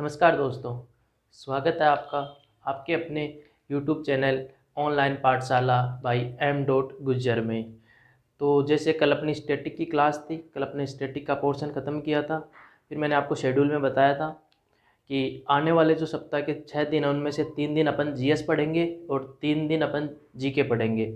नमस्कार दोस्तों, स्वागत है आपका आपके अपने YouTube चैनल ऑनलाइन पाठशाला बाई एम डॉट गुज्जर में। तो जैसे कल अपनी स्टैटिक की क्लास थी, कल अपने स्टैटिक का पोर्शन ख़त्म किया था। फिर मैंने आपको शेड्यूल में बताया था कि आने वाले जो सप्ताह के 6 दिन हैं उनमें से 3 दिन अपन जीएस पढ़ेंगे और 3 दिन अपन जीके पढ़ेंगे।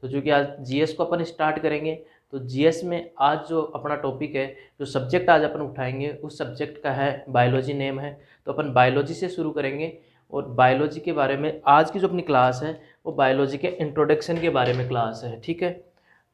तो चूँकि आज जीएस को अपन स्टार्ट करेंगे, तो जीएस में आज जो अपना टॉपिक है, जो सब्जेक्ट आज अपन उठाएंगे उस सब्जेक्ट का है बायोलॉजी नेम है। तो अपन बायोलॉजी से शुरू करेंगे और बायोलॉजी के बारे में आज की जो अपनी क्लास है वो बायोलॉजी के इंट्रोडक्शन के बारे में क्लास है। ठीक है,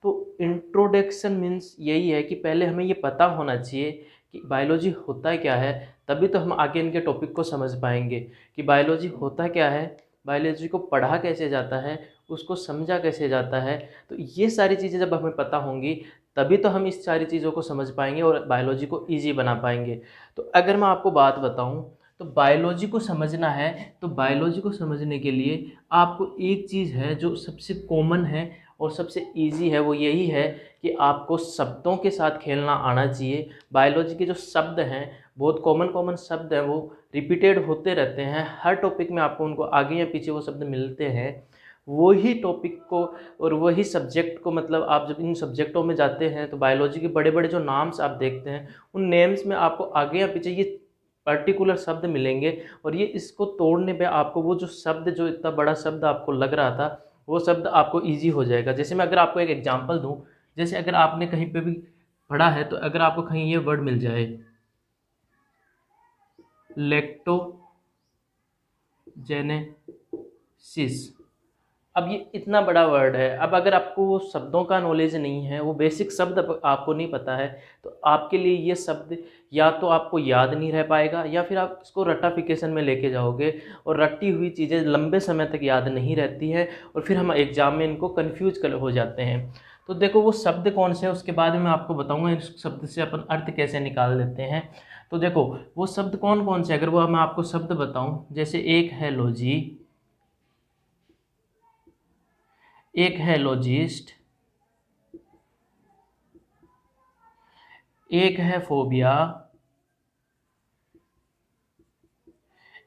तो इंट्रोडक्शन मीन्स यही है कि पहले हमें ये पता होना चाहिए कि बायोलॉजी होता है क्या है, तभी तो हम आगे इनके टॉपिक को समझ पाएंगे कि बायोलॉजी होता क्या है, बायोलॉजी को पढ़ा कैसे जाता है, उसको समझा कैसे जाता है। तो ये सारी चीज़ें जब हमें पता होंगी तभी तो हम इस सारी चीज़ों को समझ पाएंगे और बायोलॉजी को ईजी बना पाएंगे। तो अगर मैं आपको बात बताऊं तो बायोलॉजी को समझना है, तो बायोलॉजी को समझने के लिए आपको एक चीज़ है जो सबसे कॉमन है और सबसे ईजी है, वो यही है कि आपको शब्दों के साथ खेलना आना चाहिए। बायोलॉजी के जो शब्द हैं बहुत कॉमन कॉमन शब्द हैं, वो रिपीटेड होते रहते हैं हर टॉपिक में, आपको उनको आगे या पीछे वो शब्द मिलते हैं। वही टॉपिक को और वही सब्जेक्ट को, मतलब आप जब इन सब्जेक्टों में जाते हैं तो बायोलॉजी के बड़े बड़े जो नाम्स आप देखते हैं उन नेम्स में आपको आगे या पीछे ये पर्टिकुलर शब्द मिलेंगे और ये इसको तोड़ने पे आपको वो जो शब्द, जो इतना बड़ा शब्द आपको लग रहा था, वो शब्द आपको ईजी हो जाएगा। जैसे मैं अगर आपको एक एग्जांपल दूं, जैसे अगर आपने कहीं पे भी पढ़ा है तो अगर आपको कहीं ये वर्ड मिल जाए लैक्टोजेनेसिस, अब ये इतना बड़ा वर्ड है। अब अगर आपको वो शब्दों का नॉलेज नहीं है, वो बेसिक शब्द आपको नहीं पता है, तो आपके लिए ये शब्द या तो आपको याद नहीं रह पाएगा या फिर आप इसको रट्टाफिकेशन में लेके जाओगे और रट्टी हुई चीज़ें लंबे समय तक याद नहीं रहती है और फिर हम एग्ज़ाम में इनको कन्फ्यूज कर हो जाते हैं। तो देखो वो शब्द कौन से है उसके बाद में मैं आपको बताऊँगा इस शब्द से अपन अर्थ कैसे निकाल देते हैं। तो देखो वो शब्द कौन कौन से, अगर वो मैं आपको शब्द बताऊँ, जैसे एक है लॉजी, एक है लॉजिस्ट, एक है फोबिया,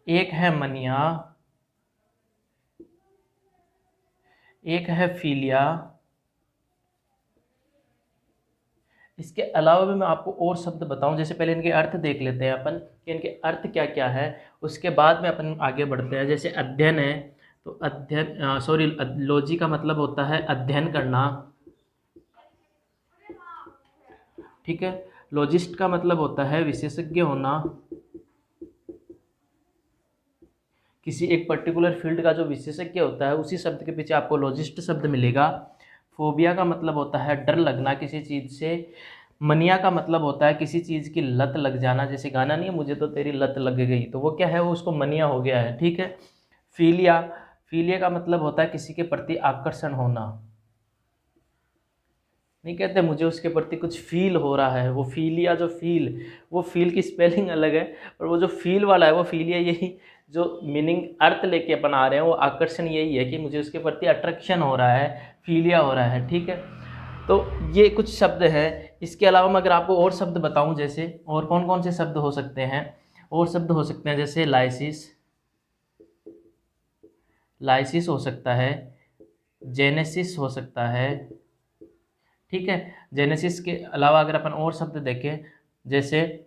एक है मनिया, एक है फीलिया। इसके अलावा भी मैं आपको और शब्द बताऊं, जैसे पहले इनके अर्थ देख लेते हैं अपन कि इनके अर्थ क्या क्या है, उसके बाद में अपन आगे बढ़ते हैं। जैसे अध्ययन है, तो अध्ययन सॉरी लॉजी का मतलब होता है अध्ययन करना। ठीक है, लॉजिस्ट का मतलब होता है विशेषज्ञ होना, किसी एक पर्टिकुलर फील्ड का जो विशेषज्ञ होता है उसी शब्द के पीछे आपको लॉजिस्ट शब्द मिलेगा। फोबिया का मतलब होता है डर लगना किसी चीज़ से। मनिया का मतलब होता है किसी चीज़ की लत लग जाना, जैसे गाना नहीं है मुझे तो तेरी लत लग गई, तो वो क्या है, वो उसको मनिया हो गया है। ठीक है, फीलिया, फीलिया का मतलब होता है किसी के प्रति आकर्षण होना। नहीं कहते मुझे उसके प्रति कुछ फील हो रहा है, वो फीलिया, जो फील, वो फील की स्पेलिंग अलग है और वो जो फील वाला है वो फीलिया, यही जो मीनिंग अर्थ लेके अपन आ रहे हैं वो आकर्षण यही है कि मुझे उसके प्रति अट्रैक्शन हो रहा है, फीलिया हो रहा है। ठीक है, तो ये कुछ शब्द हैं। इसके अलावा मैं अगर आपको और शब्द बताऊं, जैसे और कौन कौन से शब्द हो सकते हैं, और शब्द हो सकते हैं जैसे लाइसिस, लाइसिस हो सकता है, जेनेसिस हो सकता है। ठीक है, जेनेसिस के अलावा अगर अपन और शब्द देखें, जैसे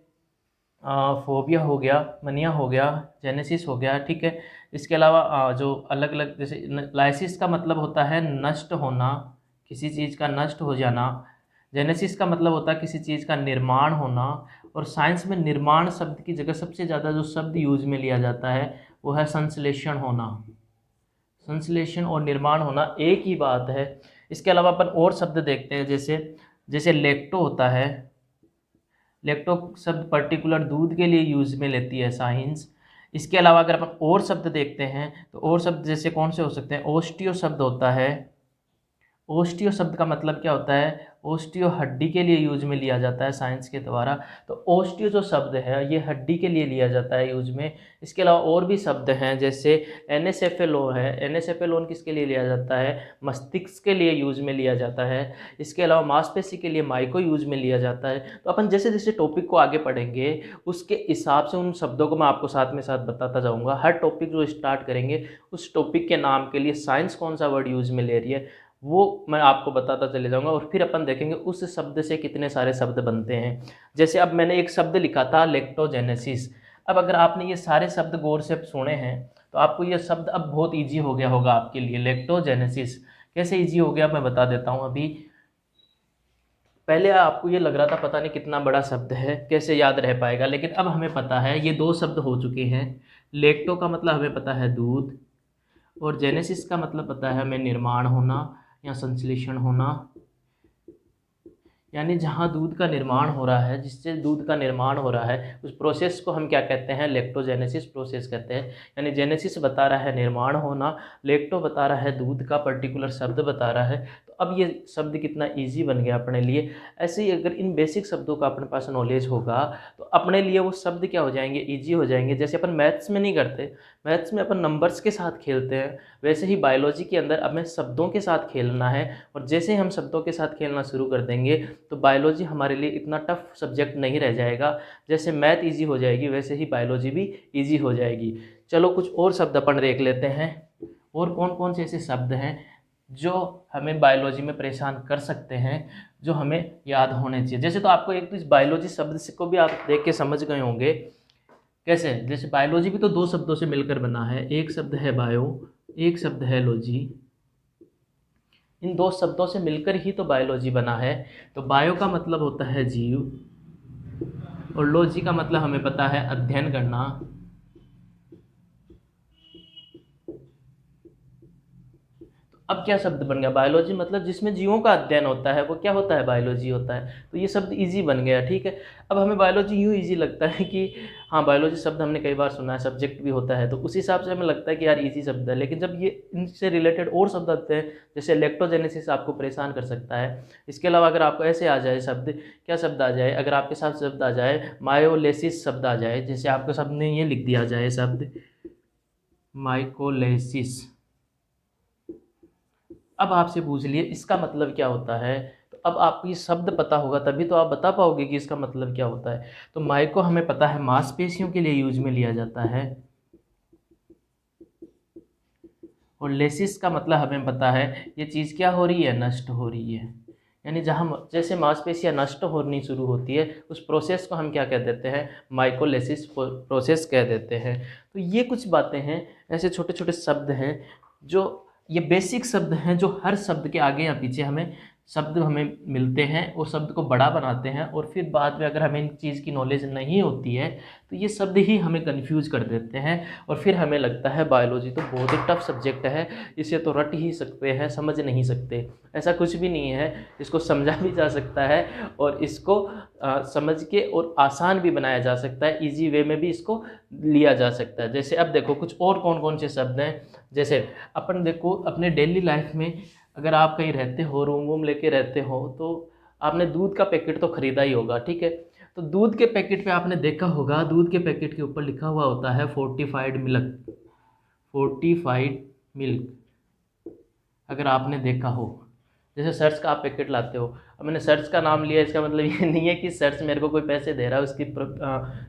फोबिया हो गया, मनिया हो गया, जेनेसिस हो गया। ठीक है, इसके अलावा जो अलग अलग, जैसे लाइसिस का मतलब होता है नष्ट होना, किसी चीज़ का नष्ट हो जाना। जेनेसिस का मतलब होता है किसी चीज़ का निर्माण होना। और साइंस में निर्माण शब्द की जगह सबसे ज़्यादा जो शब्द यूज में लिया जाता है वो है संश्लेषण होना। संश्लेषण और निर्माण होना एक ही बात है। इसके अलावा अपन और शब्द देखते हैं, जैसे जैसे लेक्टो होता है, लेक्टो शब्द पर्टिकुलर दूध के लिए यूज में लेती है साइंस। इसके अलावा अगर अपन और शब्द देखते हैं तो और शब्द जैसे कौन से हो सकते हैं, ओस्टियो शब्द होता है, ओस्टियो शब्द का मतलब क्या होता है? ओस्टियो हड्डी के लिए यूज में लिया जाता है साइंस के द्वारा। तो ओस्टियो जो शब्द है ये हड्डी के लिए लिया जाता है यूज में। इसके अलावा और भी शब्द हैं, जैसे एनेसेफेलोन है। एनेसेफेलोन किसके लिए लिया जाता है? मस्तिष्क के लिए यूज में लिया जाता है। इसके अलावा मांसपेशी के लिए माइको यूज में लिया जाता है। तो अपन जैसे जैसे टॉपिक को आगे पढ़ेंगे उसके हिसाब से उन शब्दों को मैं आपको साथ में साथ बताता जाऊँगा। हर टॉपिक जो स्टार्ट करेंगे उस टॉपिक के नाम के लिए साइंस कौन सा वर्ड यूज में ले रही है वो मैं आपको बताता चले जाऊंगा, और फिर अपन देखेंगे उस शब्द से कितने सारे शब्द बनते हैं। जैसे अब मैंने एक शब्द लिखा था लेक्टोजेनेसिस। अब अगर आपने ये सारे शब्द गौर से सुने हैं तो आपको ये शब्द अब बहुत ईजी हो गया होगा आपके लिए। लेक्टोजेनेसिस कैसे ईजी हो गया मैं बता देता हूँ अभी। पहले आपको ये लग रहा था पता नहीं कितना बड़ा शब्द है, कैसे याद रह पाएगा, लेकिन अब हमें पता है ये दो शब्द हो चुके हैं। लेक्टो का मतलब हमें पता है दूध, और जेनेसिस का मतलब पता है हमें निर्माण होना या संश्लेषण होना, यानी जहाँ दूध का निर्माण हो रहा है, जिससे दूध का निर्माण हो रहा है उस प्रोसेस को हम क्या कहते हैं? लेक्टोजेनेसिस प्रोसेस कहते हैं। यानी जेनेसिस बता रहा है निर्माण होना, लेक्टो बता रहा है दूध का पर्टिकुलर शब्द बता रहा है। तो अब ये शब्द कितना इजी बन गया अपने लिए। ऐसे ही अगर इन बेसिक शब्दों का अपने पास नॉलेज होगा तो अपने लिए वो शब्द क्या हो जाएंगे? ईजी हो जाएंगे। जैसे अपन मैथ्स में नहीं करते, मैथ्स में अपन नंबर्स के साथ खेलते हैं, वैसे ही बायोलॉजी के अंदर हमें शब्दों के साथ खेलना है। और जैसे ही हम शब्दों के साथ खेलना शुरू कर देंगे तो बायोलॉजी हमारे लिए इतना टफ सब्जेक्ट नहीं रह जाएगा। जैसे मैथ इजी हो जाएगी वैसे ही बायोलॉजी भी इजी हो जाएगी। चलो कुछ और शब्द अपन देख लेते हैं। और कौन कौन से ऐसे शब्द हैं जो हमें बायोलॉजी में परेशान कर सकते हैं, जो हमें याद होने चाहिए। जैसे तो आपको एक तो इस बायोलॉजी शब्द से को भी आप देख के समझ गए होंगे कैसे। जैसे बायोलॉजी भी तो दो शब्दों से मिलकर बना है, एक शब्द है बायो, एक शब्द है लॉजी। इन दो शब्दों से मिलकर ही तो बायोलॉजी बना है। तो बायो का मतलब होता है जीव, और लॉजी का मतलब हमें पता है अध्ययन करना। अब क्या शब्द बन गया? बायोलॉजी मतलब जिसमें जीवों का अध्ययन होता है वो क्या होता है? बायोलॉजी होता है। तो ये शब्द इजी बन गया, ठीक है। अब हमें बायोलॉजी यूँ इजी लगता है कि हाँ बायोलॉजी शब्द हमने कई बार सुना है, सब्जेक्ट भी होता है, तो उस हिसाब से हमें लगता है कि यार इजी शब्द है। लेकिन जब ये इनसे रिलेटेड और शब्द आते हैं, जैसे इलेक्ट्रोजेनेसिस आपको परेशान कर सकता है। इसके अलावा अगर आपको ऐसे आ जाए शब्द, क्या शब्द आ जाए? अगर आपके साथ शब्द आ जाए मायोलेसिस शब्द आ जाए, जैसे आपके शब्द ने ये लिख दिया जाए शब्द माइकोलेसिस। अब आपसे पूछ लिए इसका मतलब क्या होता है, तो अब आपको ये शब्द पता होगा तभी तो आप बता पाओगे कि इसका मतलब क्या होता है। तो माइको हमें पता है मांसपेशियों के लिए यूज में लिया जाता है, और लेसिस का मतलब हमें पता है ये चीज़ क्या हो रही है? नष्ट हो रही है। यानी जहाँ जैसे मांसपेशियाँ नष्ट होनी शुरू होती है उस प्रोसेस को हम क्या कह देते हैं? माइकोलेसिस प्रोसेस कह देते हैं। तो ये कुछ बातें हैं, ऐसे छोटे छोटे शब्द हैं जो ये बेसिक शब्द हैं, जो हर शब्द के आगे या पीछे हमें शब्द हमें मिलते हैं और शब्द को बड़ा बनाते हैं। और फिर बाद में अगर हमें इन चीज़ की नॉलेज नहीं होती है तो ये शब्द ही हमें कंफ्यूज कर देते हैं, और फिर हमें लगता है बायोलॉजी तो बहुत ही टफ सब्जेक्ट है, इसे तो रट ही सकते हैं, समझ नहीं सकते। ऐसा कुछ भी नहीं है, इसको समझा भी जा सकता है और इसको समझ के और आसान भी बनाया जा सकता है, इजी वे में भी इसको लिया जा सकता है। जैसे अब देखो कुछ और कौन कौन से शब्द हैं। जैसे अपन देखो अपने डेली लाइफ में अगर आप कहीं रहते हो, रूम वूम लेके रहते हो, तो आपने दूध का पैकेट तो ख़रीदा ही होगा, ठीक है। तो दूध के पैकेट पे आपने देखा होगा, दूध के पैकेट के ऊपर लिखा हुआ होता है फोर्टिफाइड मिल्क, फोर्टिफाइड मिल्क। अगर आपने देखा हो, जैसे सर्च का आप पैकेट लाते हो, अब मैंने सर्च का नाम लिया, इसका मतलब ये नहीं है कि सर्च मेरे को कोई पैसे दे रहा है उसकी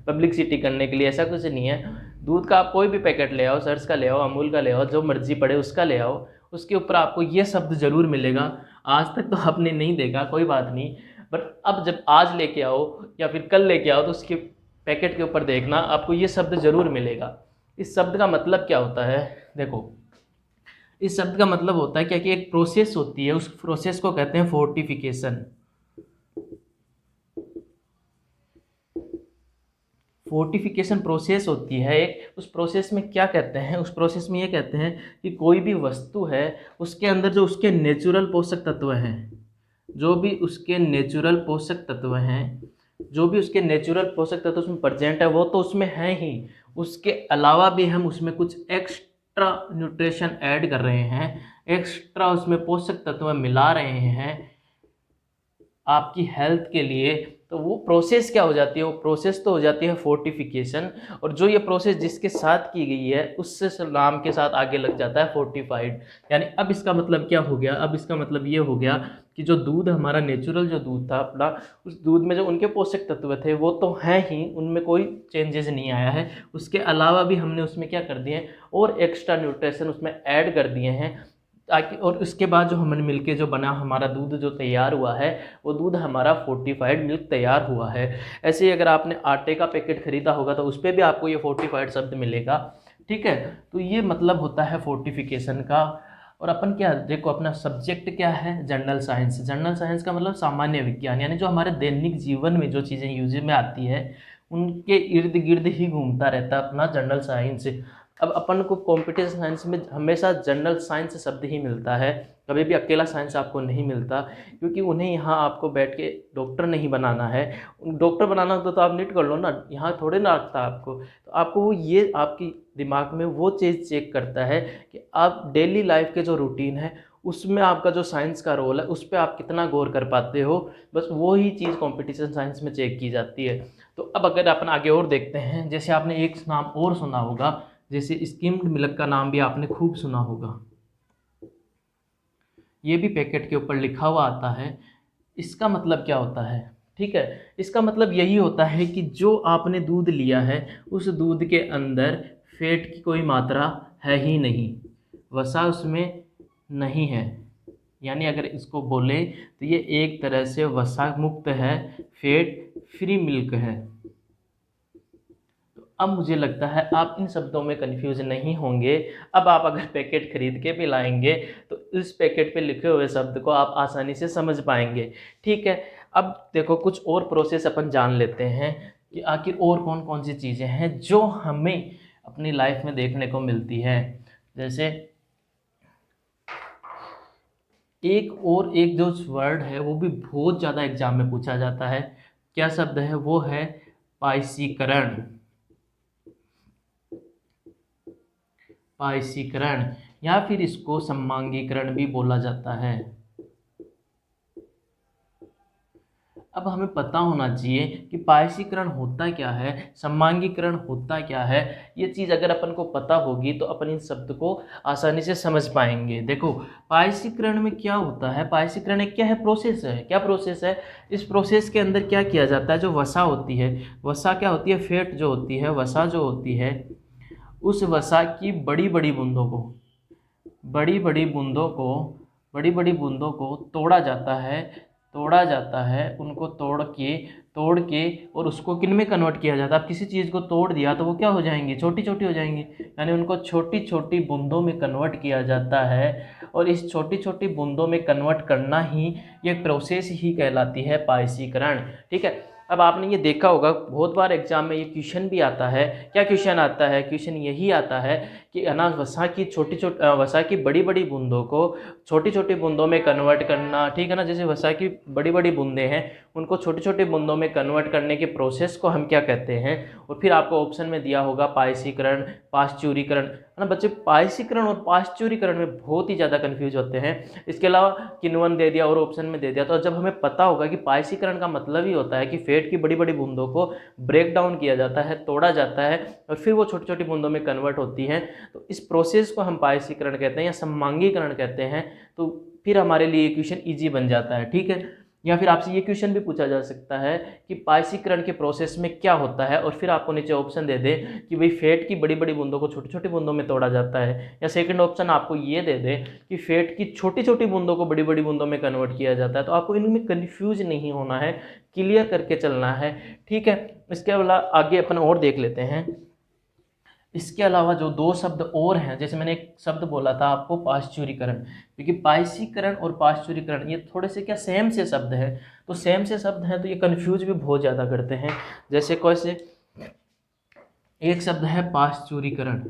पब्लिसिटी करने के लिए, ऐसा कुछ नहीं है। दूध का आप कोई भी पैकेट ले आओ, सर्च का ले आओ, अमूल का ले आओ, जो मर्जी पड़े उसका ले आओ, उसके ऊपर आपको ये शब्द ज़रूर मिलेगा। आज तक तो आपने नहीं देखा, कोई बात नहीं, बट अब जब आज लेके आओ या फिर कल लेके आओ तो उसके पैकेट के ऊपर देखना, आपको ये शब्द ज़रूर मिलेगा। इस शब्द का मतलब क्या होता है? देखो इस शब्द का मतलब होता है क्या कि एक प्रोसेस होती है, उस प्रोसेस को कहते हैं फोर्टिफिकेशन। फोर्टिफिकेशन प्रोसेस होती है एक, उस प्रोसेस में क्या कहते हैं? उस प्रोसेस में ये कहते हैं कि कोई भी वस्तु है उसके अंदर जो उसके नेचुरल पोषक तत्व हैं, जो भी उसके नेचुरल पोषक तत्व हैं, जो भी उसके नेचुरल पोषक तत्व उसमें प्रेजेंट है वो तो उसमें है ही, उसके अलावा भी हम उसमें कुछ एक्स्ट्रा न्यूट्रिशन ऐड कर रहे हैं, एक्स्ट्रा उसमें पोषक तत्व मिला रहे हैं आपकी हेल्थ के लिए, तो वो प्रोसेस क्या हो जाती है, वो प्रोसेस तो हो जाती है फोर्टिफिकेशन। और जो ये प्रोसेस जिसके साथ की गई है उससे नाम के साथ आगे लग जाता है फोर्टिफाइड। यानी अब इसका मतलब क्या हो गया, अब इसका मतलब ये हो गया कि जो दूध हमारा नेचुरल जो दूध था अपना, उस दूध में जो उनके पोषक तत्व थे वो तो हैं ही, उनमें कोई चेंजेस नहीं आया है। उसके अलावा भी हमने उसमें क्या कर दिए हैं, और एक्स्ट्रा न्यूट्रिशन उसमें ऐड कर दिए हैं ताकि, और उसके बाद जो हमने मिलके जो बना हमारा दूध जो तैयार हुआ है, वो दूध हमारा फोर्टिफाइड मिल्क तैयार हुआ है। ऐसे ही अगर आपने आटे का पैकेट खरीदा होगा तो उस पर भी आपको ये फोर्टिफाइड शब्द मिलेगा। ठीक है, तो ये मतलब होता है फोर्टिफिकेशन का। और अपन क्या देखो, अपना सब्जेक्ट क्या है, जनरल साइंस। जनरल साइंस का मतलब सामान्य विज्ञान, यानी जो हमारे दैनिक जीवन में जो चीज़ें यूज में आती है उनके इर्द गिर्द ही घूमता रहता है अपना जनरल साइंस। अब अपन को कंप्यूटर साइंस में हमेशा जनरल साइंस शब्द ही मिलता है, कभी भी अकेला साइंस आपको नहीं मिलता, क्योंकि उन्हें यहाँ आपको बैठ के डॉक्टर नहीं बनाना है। डॉक्टर बनाना होता तो आप नीट कर लो ना, यहाँ थोड़े ना रखता आपको। तो आपको वो ये आपकी दिमाग में वो चीज़ चेक करता है कि आप डेली लाइफ के जो रूटीन है उसमें आपका जो साइंस का रोल है उस पर आप कितना गौर कर पाते हो, बस वो ही चीज़ कंपटीशन साइंस में चेक की जाती है। तो अब अगर अपन आगे और देखते हैं, जैसे आपने एक नाम और सुना होगा, जैसे स्किम्ड मिल्क का नाम भी आपने खूब सुना होगा। ये भी पैकेट के ऊपर लिखा हुआ आता है। इसका मतलब क्या होता है, ठीक है, इसका मतलब यही होता है कि जो आपने दूध लिया है उस दूध के अंदर फैट की कोई मात्रा है ही नहीं, वसा उसमें नहीं है। यानी अगर इसको बोले तो ये एक तरह से वसा मुक्त है, फैट फ्री मिल्क है। अब मुझे लगता है आप इन शब्दों में कंफ्यूज नहीं होंगे। अब आप अगर पैकेट खरीद के भी लाएंगे तो इस पैकेट पे लिखे हुए शब्द को आप आसानी से समझ पाएंगे। ठीक है, अब देखो कुछ और प्रोसेस अपन जान लेते हैं कि आखिर और कौन कौन सी चीज़ें हैं जो हमें अपनी लाइफ में देखने को मिलती है। जैसे एक जो वर्ड है वो भी बहुत ज़्यादा एग्जाम में पूछा जाता है, क्या शब्द है, वो है पायसीकरण। पायसीकरण या फिर इसको समांगीकरण भी बोला जाता है। अब हमें पता होना चाहिए कि पायसीकरण होता क्या है, समांगीकरण होता क्या है। ये चीज़ अगर अपन को पता होगी तो अपन इन शब्द को आसानी से समझ पाएंगे। देखो पायसीकरण में क्या होता है, पायसीकरण एक क्या है, प्रोसेस है। क्या प्रोसेस है, इस प्रोसेस के अंदर क्या किया जाता है, जो वसा होती है, वसा क्या होती है, फैट जो होती है, वसा जो होती है, उस वसा की बड़ी बड़ी बूंदों को बड़ी बड़ी बूंदों को तोड़ा जाता है, उनको तोड़ के और उसको किन में कन्वर्ट किया जाता है। अब किसी चीज़ को तोड़ दिया तो वो क्या हो जाएंगी, छोटी छोटी हो जाएंगी, यानी उनको छोटी छोटी बूंदों में कन्वर्ट किया जाता है। और इस छोटी छोटी बूंदों में कन्वर्ट करना ही ये प्रोसेस ही कहलाती है पायसीकरण। ठीक है, अब आपने ये देखा होगा बहुत बार एग्जाम में ये क्वेश्चन भी आता है। क्या क्वेश्चन आता है, क्वेश्चन यही आता है कि अनाज वसा की बड़ी बड़ी बूंदों को छोटी छोटी बूंदों में कन्वर्ट करना। ठीक है ना, जैसे वसा की बड़ी बड़ी बूंदें हैं उनको छोटी छोटी बूंदों में कन्वर्ट करने के प्रोसेस को हम क्या कहते हैं। और फिर आपको ऑप्शन में दिया होगा पायसीकरण, पाश्चुरीकरण, है ना बच्चे। पायसीकरण और पाश्चुरीकरण में बहुत ही ज़्यादा कन्फ्यूज होते हैं। इसके अलावा किण्वन दे दिया और ऑप्शन में दे दिया। तो जब हमें पता होगा कि पायसीकरण का मतलब ही होता है कि फैट की बड़ी बड़ी बूंदों को ब्रेक डाउन किया जाता है, तोड़ा जाता है और फिर वो छोटी छोटी बूंदों में कन्वर्ट होती हैं, तो इस प्रोसेस को हम पायसीकरण कहते हैं या समांगीकरण कहते हैं। तो फिर हमारे लिए क्वेश्चन ईजी बन जाता है। ठीक है, या फिर आपसे ये क्वेश्चन भी पूछा जा सकता है कि पायसीकरण के प्रोसेस में क्या होता है, और फिर आपको नीचे ऑप्शन दे दे कि भाई फैट की बड़ी बड़ी बूंदों को छोटी छोटी बूंदों में तोड़ा जाता है, या सेकंड ऑप्शन आपको ये दे दे कि फैट की छोटी छोटी बूंदों को बड़ी बड़ी बूंदों में कन्वर्ट किया जाता है। तो आपको इनमें कन्फ्यूज नहीं होना है, क्लियर करके चलना है। ठीक है, इसके अलावा आगे अपन और देख लेते हैं। इसके अलावा जो दो शब्द और हैं, जैसे मैंने एक शब्द बोला था आपको पाश्चुरीकरण, क्योंकि पायसीकरण और पाश्चुरीकरण ये थोड़े से क्या सेम से शब्द हैं, तो सेम से शब्द हैं तो ये कंफ्यूज भी बहुत ज़्यादा करते हैं। जैसे कैसे, एक शब्द है पाश्चुरीकरण।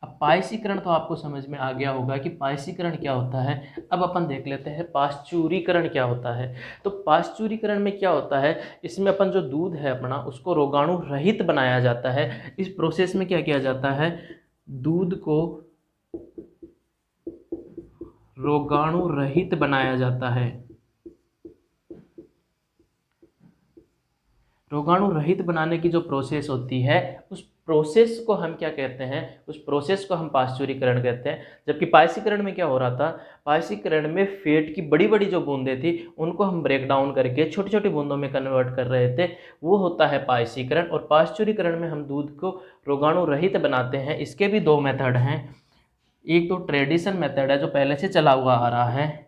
अब पायसीकरण तो आपको समझ में आ गया होगा कि पायसीकरण क्या होता है। अब अपन देख लेते हैं पाश्चुरीकरण क्या होता है। तो पाश्चुरीकरण में क्या होता है, इसमें अपन जो दूध है अपना उसको रोगाणु रहित बनाया जाता है। इस प्रोसेस में क्या किया जाता है, दूध को रोगाणु रहित बनाया जाता है। रोगाणु रहित बनाने की जो प्रोसेस होती है, उस प्रोसेस को हम क्या कहते हैं, उस प्रोसेस को हम पाश्चुरीकरण कहते हैं। जबकि पायसीकरण में क्या हो रहा था, पायसीकरण में फैट की बड़ी बड़ी जो बूंदें थी उनको हम ब्रेक डाउन करके छोटी छोटी बूंदों में कन्वर्ट कर रहे थे, वो होता है पायसीकरण। और पाश्चुरीकरण में हम दूध को रोगाणु रहित बनाते हैं। इसके भी दो मेथड हैं। एक तो ट्रेडिशन मेथड है जो पहले से चला हुआ आ रहा है,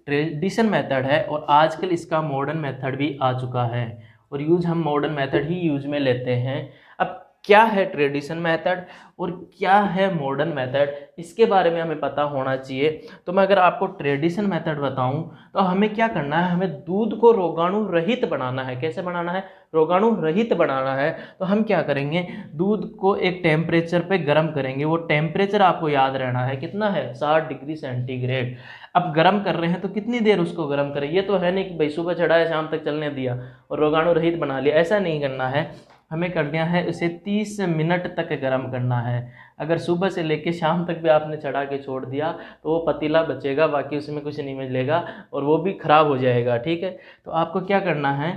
ट्रेडिशन मेथड है, और आजकल इसका मॉडर्न मेथड भी आ चुका है और हम मॉडर्न मेथड ही यूज में लेते हैं। अब क्या है ट्रेडिशन मेथड और क्या है मॉडर्न मेथड, इसके बारे में हमें पता होना चाहिए। तो मैं अगर आपको ट्रेडिशन मेथड बताऊं तो हमें क्या करना है, हमें दूध को रोगाणु रहित बनाना है। कैसे बनाना है, रोगाणु रहित बनाना है। तो हम क्या करेंगे, दूध को एक टेम्परेचर पे गर्म करेंगे। वो टेम्परेचर आपको याद रहना है, कितना है, 60 डिग्री सेंटीग्रेड। अब गर्म कर रहे हैं तो कितनी देर उसको गर्म करें। ये तो है नहीं कि भाई सुबह चढ़ा है शाम तक चलने दिया और रोगाणु रहित बना लिया, ऐसा नहीं करना है। हमें करना है इसे 30 मिनट तक गर्म करना है। अगर सुबह से लेके शाम तक भी आपने चढ़ा के छोड़ दिया तो वो पतीला बचेगा, बाकी उसमें कुछ नहीं मिलेगा और वो भी खराब हो जाएगा। ठीक है, तो आपको क्या करना है,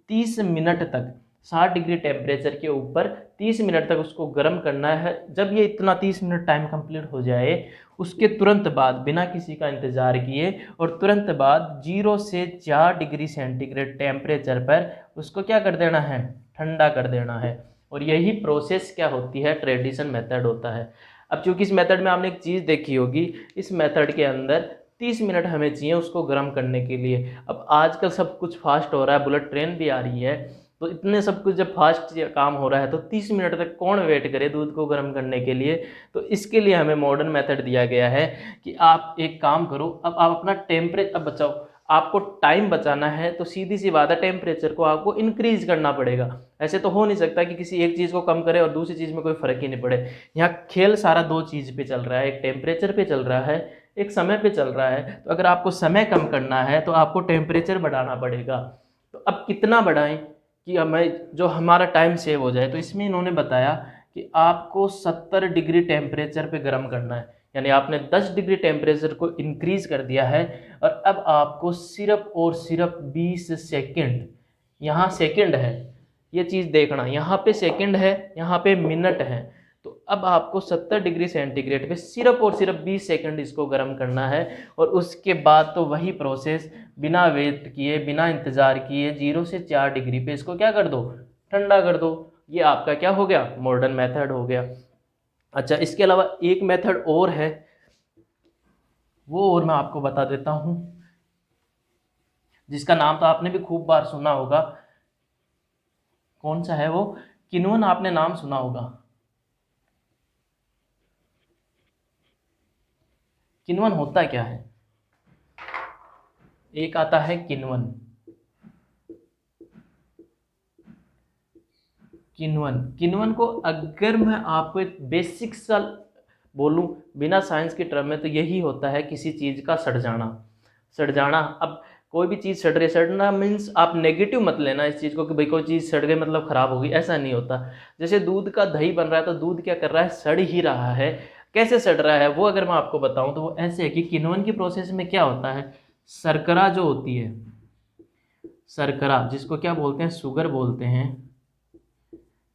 30 मिनट तक 60 डिग्री टेम्परेचर के ऊपर 30 मिनट तक उसको गर्म करना है। जब ये इतना 30 मिनट टाइम कंप्लीट हो जाए, उसके तुरंत बाद बिना किसी का इंतज़ार किए और तुरंत बाद 0 से 4 डिग्री सेंटीग्रेड टेम्परेचर पर उसको क्या कर देना है, ठंडा कर देना है। और यही प्रोसेस क्या होती है, ट्रेडिशन मेथड होता है। अब चूंकि इस मेथड में आपने एक चीज़ देखी होगी, इस मेथड के अंदर 30 मिनट हमें चाहिए उसको गर्म करने के लिए। अब आजकल सब कुछ फास्ट हो रहा है, बुलेट ट्रेन भी आ रही है, तो इतने सब कुछ जब फास्ट काम हो रहा है तो 30 मिनट तक कौन वेट करे दूध को गर्म करने के लिए। तो इसके लिए हमें मॉडर्न मेथड दिया गया है कि आप एक काम करो, अब आप अपना टेम्परेचर अब बचाओ, आपको टाइम बचाना है तो सीधी सी बात है, टेम्परेचर को आपको इंक्रीज करना पड़ेगा। ऐसे तो हो नहीं सकता कि किसी एक चीज़ को कम करे और दूसरी चीज़ में कोई फर्क ही नहीं पड़े। यहाँ खेल सारा दो चीज़ पे चल रहा है, एक टेम्परेचर पे चल रहा है, एक समय पे चल रहा है। तो अगर आपको समय कम करना है तो आपको टेम्परेचर बढ़ाना पड़ेगा। तो अब कितना बढ़ाएं कि हमें जो हमारा टाइम सेव हो जाए। तो इसमें इन्होंने बताया कि आपको 70 डिग्री टेम्परेचर पे गर्म करना है, यानी आपने 10 डिग्री टेम्परेचर को इंक्रीज कर दिया है। और अब आपको सिर्फ और सिर्फ 20 सेकंड, यहाँ सेकंड है, ये चीज़ देखना, यहाँ पे सेकंड है, यहाँ पे मिनट है। तो अब आपको 70 डिग्री सेंटीग्रेड पे सिर्फ और सिर्फ 20 सेकंड इसको गर्म करना है। और उसके बाद तो वही प्रोसेस बिना वेट किए, बिना इंतज़ार किए 0 से 4 डिग्री पे इसको क्या कर दो, ठंडा कर दो। ये आपका क्या हो गया, मॉडर्न मेथड हो गया। अच्छा, इसके अलावा एक मेथड और है, वो और मैं आपको बता देता हूँ, जिसका नाम तो आपने भी खूब बार सुना होगा। कौन सा है वो, किण्वन, आपने नाम सुना होगा। किण्वन होता क्या है, एक आता है किण्वन। किण्वन को अगर मैं आपको एक बेसिक सा बोलूं बिना साइंस के टर्म में, तो यही होता है किसी चीज़ का सड़ जाना। सड़ जाना, अब कोई भी चीज़ सड़ रही, सड़ना मीन्स आप नेगेटिव मत लेना इस चीज़ को कि भाई कोई चीज़ सड़ गई मतलब ख़राब होगी, ऐसा नहीं होता। जैसे दूध का दही बन रहा है तो दूध क्या कर रहा है, सड़ ही रहा है। कैसे सड़ रहा है वो अगर मैं आपको बताऊं तो वो ऐसे है कि किण्वन की प्रोसेस में क्या होता है, शर्करा जो होती है, शर्करा जिसको क्या बोलते हैं, शुगर बोलते हैं,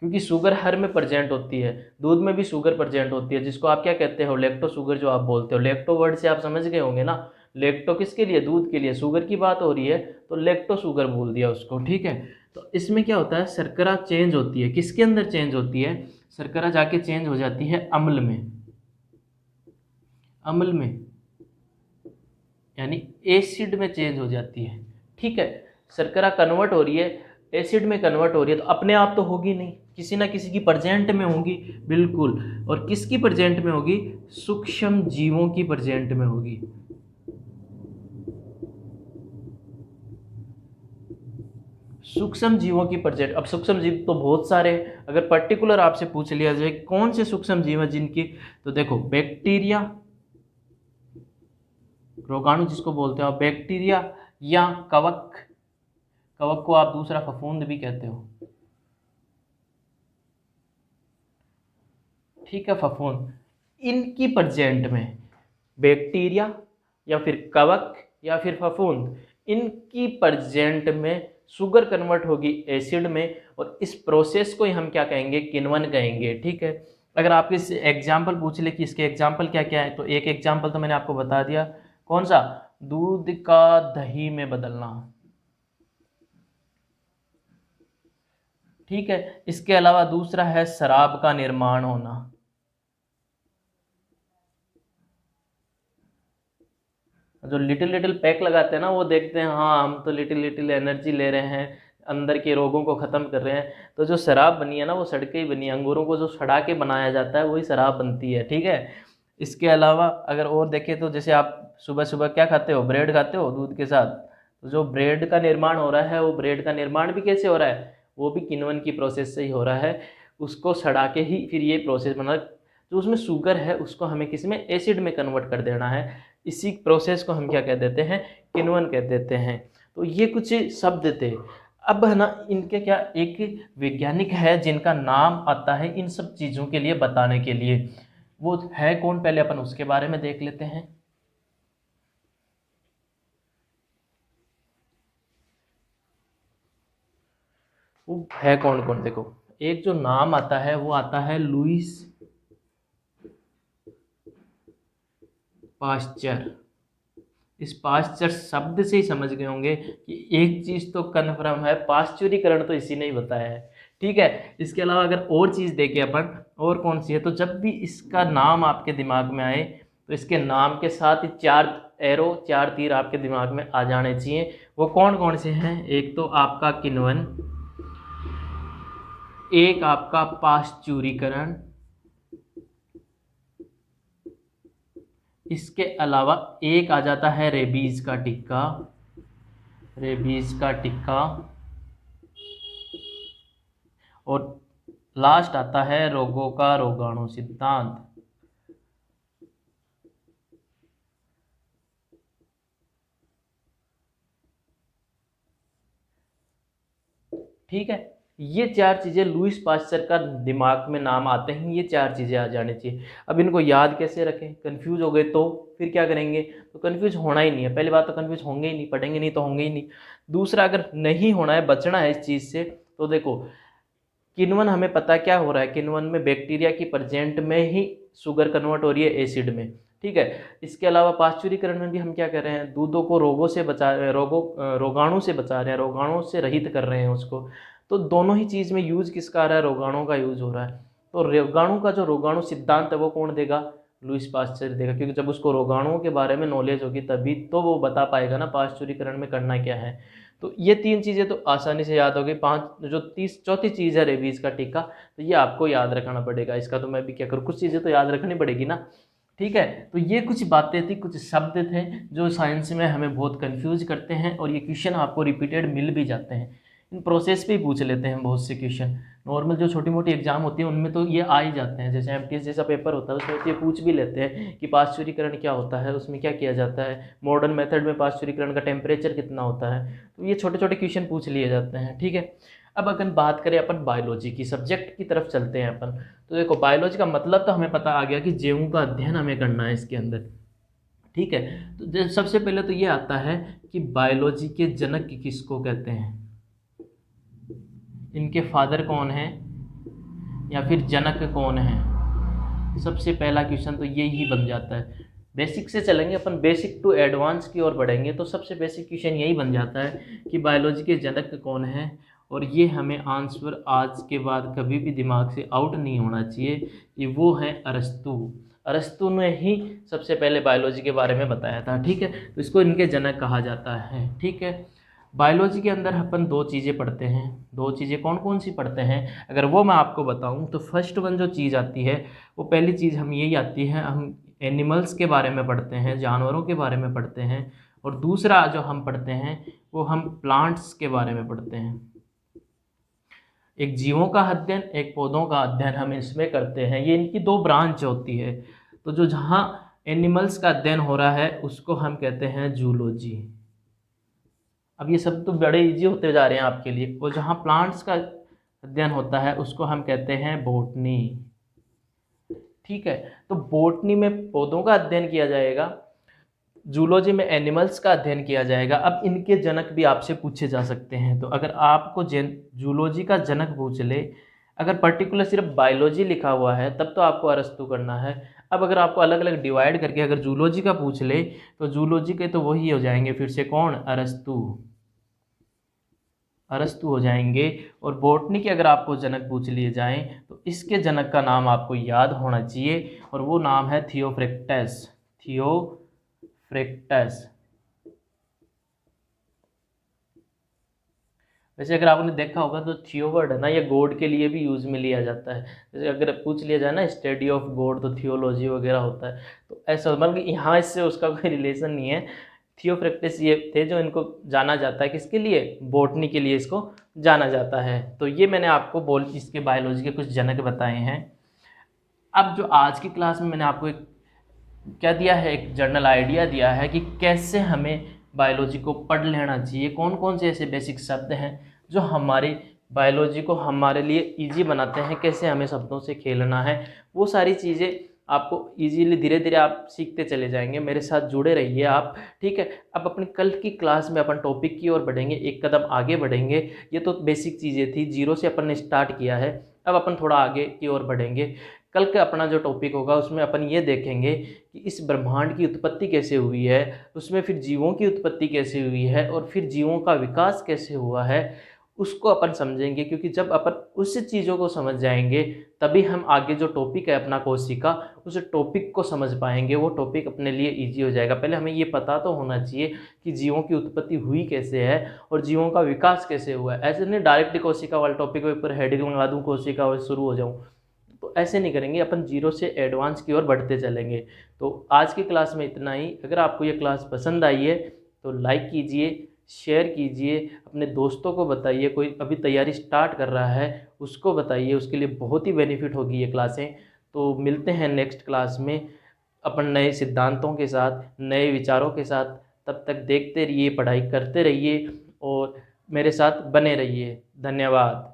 क्योंकि शुगर हर में प्रेजेंट होती है, दूध में भी शुगर प्रेजेंट होती है, जिसको आप क्या कहते हो, लेक्टो शुगर जो आप बोलते हो। लेक्टो वर्ड से आप समझ गए होंगे ना, लेक्टो किसके लिए, दूध के लिए, शुगर की बात हो रही है तो लेक्टो शुगर बोल दिया उसको। ठीक है, तो इसमें क्या होता है, शर्करा चेंज होती है, किसके अंदर चेंज होती है, शर्करा जाके चेंज हो जाती है अम्ल में, अम्ल में यानी एसिड में चेंज हो जाती है। ठीक है, शर्करा कन्वर्ट हो रही है, एसिड में कन्वर्ट हो रही है, तो अपने आप तो होगी नहीं, किसी ना किसी की प्रेजेंट में होगी, बिल्कुल। और किसकी प्रेजेंट में होगी, सूक्ष्म जीवों की प्रेजेंट में होगी। सूक्ष्म जीवों की प्रेजेंट, अब सूक्ष्म जीव तो बहुत सारे, अगर पर्टिकुलर आपसे पूछ लिया जाए कौन से सूक्ष्म जीव हैं जिनकी, तो देखो बैक्टीरिया, रोगाणु जिसको बोलते हैं, बैक्टीरिया या कवक, कवक को आप दूसरा फफूंद भी कहते हो, ठीक है, फफूंद। इनकी प्रेजेंट में बैक्टीरिया या फिर कवक या फिर फफूंद, इनकी प्रेजेंट में शुगर कन्वर्ट होगी एसिड में, और इस प्रोसेस को ही हम क्या कहेंगे, किण्वन कहेंगे, ठीक है। अगर आप इस एग्जाम्पल पूछ ले कि इसके एग्जाम्पल क्या क्या है, तो एक एग्जाम्पल तो मैंने आपको बता दिया, कौन सा, दूध का दही में बदलना, ठीक है। इसके अलावा दूसरा है शराब का निर्माण होना, जो लिटिल लिटिल पैक लगाते हैं ना, वो देखते हैं हाँ हम तो लिटिल लिटिल एनर्जी ले रहे हैं, अंदर के रोगों को ख़त्म कर रहे हैं। तो जो शराब बनी है ना, वो सड़ के ही बनी है, अंगूरों को जो सड़ा के बनाया जाता है वही शराब बनती है, ठीक है। इसके अलावा अगर और देखें तो जैसे आप सुबह सुबह क्या खाते हो, ब्रेड खाते हो दूध के साथ, तो जो ब्रेड का निर्माण हो रहा है, वो ब्रेड का निर्माण भी कैसे हो रहा है, वो भी किण्वन की प्रोसेस से ही हो रहा है। उसको सड़ा के ही फिर ये प्रोसेस बना, जो उसमें शुगर है उसको हमें किसी में एसिड में कन्वर्ट कर देना है, इसी प्रोसेस को हम क्या कह देते हैं, किण्वन कह देते हैं। तो ये कुछ शब्द थे। अब है ना, इनके क्या, एक वैज्ञानिक है जिनका नाम आता है इन सब चीज़ों के लिए बताने के लिए, वो है कौन, पहले अपन उसके बारे में देख लेते हैं। वो है कौन कौन, देखो, एक जो नाम आता है वो आता है लुईस पाश्चर। इस पाश्चर शब्द से ही समझ गए होंगे कि एक चीज़ तो कन्फर्म है, पाश्चुरीकरण तो इसी ने ही बताया है, ठीक है। इसके अलावा अगर और चीज़ देखें अपन, और कौन सी है, तो जब भी इसका नाम आपके दिमाग में आए तो इसके नाम के साथ ही 4 एरो, 4 तीर आपके दिमाग में आ जाने चाहिए। वो कौन कौन से हैं, एक तो आपका किण्वन, एक आपका पाश्चुरीकरण, इसके अलावा एक आ जाता है रेबीज का टिक्का, रेबीज का टिक्का, और लास्ट आता है रोगों का रोगाणु सिद्धांत। ठीक है, ये 4 चीज़ें लुईस पाश्चर का दिमाग में नाम आते हैं, ये 4 चीज़ें आ जानी चाहिए। अब इनको याद कैसे रखें, कंफ्यूज हो गए तो फिर क्या करेंगे, तो कंफ्यूज होना ही नहीं है, पहली बात तो कंफ्यूज होंगे ही नहीं, पढ़ेंगे नहीं तो होंगे ही नहीं। दूसरा, अगर नहीं होना है, बचना है इस चीज़ से, तो देखो किण्वन हमें पता क्या हो रहा है, किण्वन में बैक्टीरिया की प्रेजेंट में ही शुगर कन्वर्ट हो रही है एसिड में, ठीक है। इसके अलावा पाश्चुरीकरण में भी हम क्या कर रहे हैं, दूधों को रोगों से बचा, रोगाणु से बचा रहे हैं, रोगाणु से रहित कर रहे हैं उसको। तो दोनों ही चीज़ में यूज किसका आ रहा है, रोगाणु का यूज हो रहा है। तो रोगाणु का जो रोगाणु सिद्धांत है वो कौन देगा, लुईस पाश्चर देगा, क्योंकि जब उसको रोगाणुओं के बारे में नॉलेज होगी तभी तो वो बता पाएगा ना पाश्चुरीकरण में करना क्या है। तो ये 3 चीज़ें तो आसानी से याद हो गई। 5 जो चौथी चीज़ है रेबीज का टीका, तो ये आपको याद रखना पड़ेगा, इसका तो मैं भी क्या करूँ, कुछ चीज़ें तो याद रखनी पड़ेगी ना, ठीक है। तो ये कुछ बातें थी, कुछ शब्द थे जो साइंस में हमें बहुत कंफ्यूज करते हैं, और ये क्वेश्चन आपको रिपीटेड मिल भी जाते हैं। इन प्रोसेस पे ही पूछ लेते हैं बहुत से क्वेश्चन, नॉर्मल जो छोटी मोटी एग्जाम होती है उनमें तो ये आ ही जाते हैं, जैसे एमटीएस जैसा पेपर होता है उसमें तो ये पूछ भी लेते हैं कि पाश्चुरीकरण क्या होता है, उसमें क्या किया जाता है, मॉडर्न मेथड में पाश्चुरीकरण का टेम्परेचर कितना होता है, तो ये छोटे छोटे क्वेश्चन पूछ लिए जाते हैं, ठीक है। अब अगर बात करें अपन बायोलॉजी की, सब्जेक्ट की तरफ चलते हैं अपन, तो देखो बायोलॉजी का मतलब तो हमें पता आ गया कि जीवों का अध्ययन हमें करना है इसके अंदर, ठीक है। तो सबसे पहले तो ये आता है कि बायोलॉजी के जनक किसको कहते हैं, इनके फादर कौन हैं या फिर जनक कौन है, सबसे पहला क्वेश्चन तो यही बन जाता है। बेसिक से चलेंगे अपन, बेसिक टू एडवांस की ओर बढ़ेंगे तो सबसे बेसिक क्वेश्चन यही बन जाता है कि बायोलॉजी के जनक कौन है, और ये हमें आंसर आज के बाद कभी भी दिमाग से आउट नहीं होना चाहिए कि वो है अरस्तु। अरस्तु ने ही सबसे पहले बायोलॉजी के बारे में बताया था, ठीक है, तो इसको इनके जनक कहा जाता है, ठीक है। बायोलॉजी के अंदर अपन 2 चीज़ें पढ़ते हैं, 2 चीज़ें कौन कौन सी पढ़ते हैं, अगर वो मैं आपको बताऊं तो फर्स्ट वन जो चीज़ आती है, वो पहली चीज़ हम यही आती है, हम एनिमल्स के बारे में पढ़ते हैं, जानवरों के बारे में पढ़ते हैं, और दूसरा जो हम पढ़ते हैं वो हम प्लांट्स के बारे में पढ़ते हैं। एक जीवों का अध्ययन, एक पौधों का अध्ययन हम इसमें करते हैं, ये इनकी 2 ब्रांच होती है। तो जो जहाँ एनिमल्स का अध्ययन हो रहा है उसको हम कहते हैं जूलॉजी, अब ये सब तो बड़े इजी होते जा रहे हैं आपके लिए। और जहाँ प्लांट्स का अध्ययन होता है उसको हम कहते हैं बॉटनी। ठीक है, तो बॉटनी में पौधों का अध्ययन किया जाएगा, जूलॉजी में एनिमल्स का अध्ययन किया जाएगा। अब इनके जनक भी आपसे पूछे जा सकते हैं, तो अगर आपको जूलॉजी का जनक पूछ ले, अगर पर्टिकुलर सिर्फ बायोलॉजी लिखा हुआ है तब तो आपको अरस्तु करना है। अब अगर आपको अलग अलग डिवाइड करके अगर जूलॉजी का पूछ ले तो जूलॉजी के तो वही हो जाएंगे फिर से, कौन, अरस्तु, अरस्तु हो जाएंगे। और बॉटनी के अगर आपको जनक पूछ लिए जाएं तो इसके जनक का नाम आपको याद होना चाहिए और वो नाम है थियोफ्रेक्टस, थियोफ्रेक्टस। वैसे अगर आपने देखा होगा तो थियो वर्ड है ना, ये गॉड के लिए भी यूज में लिया जाता है। जैसे अगर पूछ लिया जाए ना स्टडी ऑफ गॉड तो थियोलॉजी वगैरह होता है, तो ऐसा मतलब कि यहाँ इससे उसका कोई रिलेशन नहीं है। थियोफ्रेक्टिस ये थे जो इनको जाना जाता है किसके लिए, बॉटनी के लिए इसको जाना जाता है। तो ये मैंने आपको इसके बायोलॉजी के कुछ जनक बताए हैं। अब जो आज की क्लास में मैंने आपको एक क्या दिया है, एक जनरल आइडिया दिया है कि कैसे हमें बायोलॉजी को पढ़ लेना चाहिए, कौन कौन से ऐसे बेसिक शब्द हैं जो हमारी बायोलॉजी को हमारे लिए इजी बनाते हैं, कैसे हमें शब्दों से खेलना है, वो सारी चीज़ें आपको इजीली धीरे धीरे आप सीखते चले जाएंगे। मेरे साथ जुड़े रहिए आप, ठीक है। अब अपनी कल की क्लास में अपन टॉपिक की ओर बढ़ेंगे, एक कदम आगे बढ़ेंगे। ये तो बेसिक चीज़ें थी, जीरो से अपन ने स्टार्ट किया है, अब अपन थोड़ा आगे की ओर बढ़ेंगे। कल का अपना जो टॉपिक होगा उसमें अपन ये देखेंगे कि इस ब्रह्मांड की उत्पत्ति कैसे हुई है, उसमें फिर जीवों की उत्पत्ति कैसे हुई है और फिर जीवों का विकास कैसे हुआ है, उसको अपन समझेंगे। क्योंकि जब अपन उस चीज़ों को समझ जाएंगे तभी हम आगे जो टॉपिक है अपना कोशिका, उस टॉपिक को समझ पाएंगे, वो टॉपिक अपने लिए ईजी हो जाएगा। पहले हमें ये पता तो होना चाहिए कि जीवों की उत्पत्ति हुई कैसे है और जीवों का विकास कैसे हुआ है। ऐसे नहीं डायरेक्टली कोशिका वाले टॉपिक के ऊपर हेडिंग लगा दूँ कोशिका और शुरू हो जाऊँ, तो ऐसे नहीं करेंगे अपन, जीरो से एडवांस की ओर बढ़ते चलेंगे। तो आज की क्लास में इतना ही। अगर आपको ये क्लास पसंद आई है तो लाइक कीजिए, शेयर कीजिए, अपने दोस्तों को बताइए, कोई अभी तैयारी स्टार्ट कर रहा है उसको बताइए, उसके लिए बहुत ही बेनिफिट होगी ये क्लासें। तो मिलते हैं नेक्स्ट क्लास में अपन नए सिद्धांतों के साथ, नए विचारों के साथ। तब तक देखते रहिए, पढ़ाई करते रहिए और मेरे साथ बने रहिए। धन्यवाद।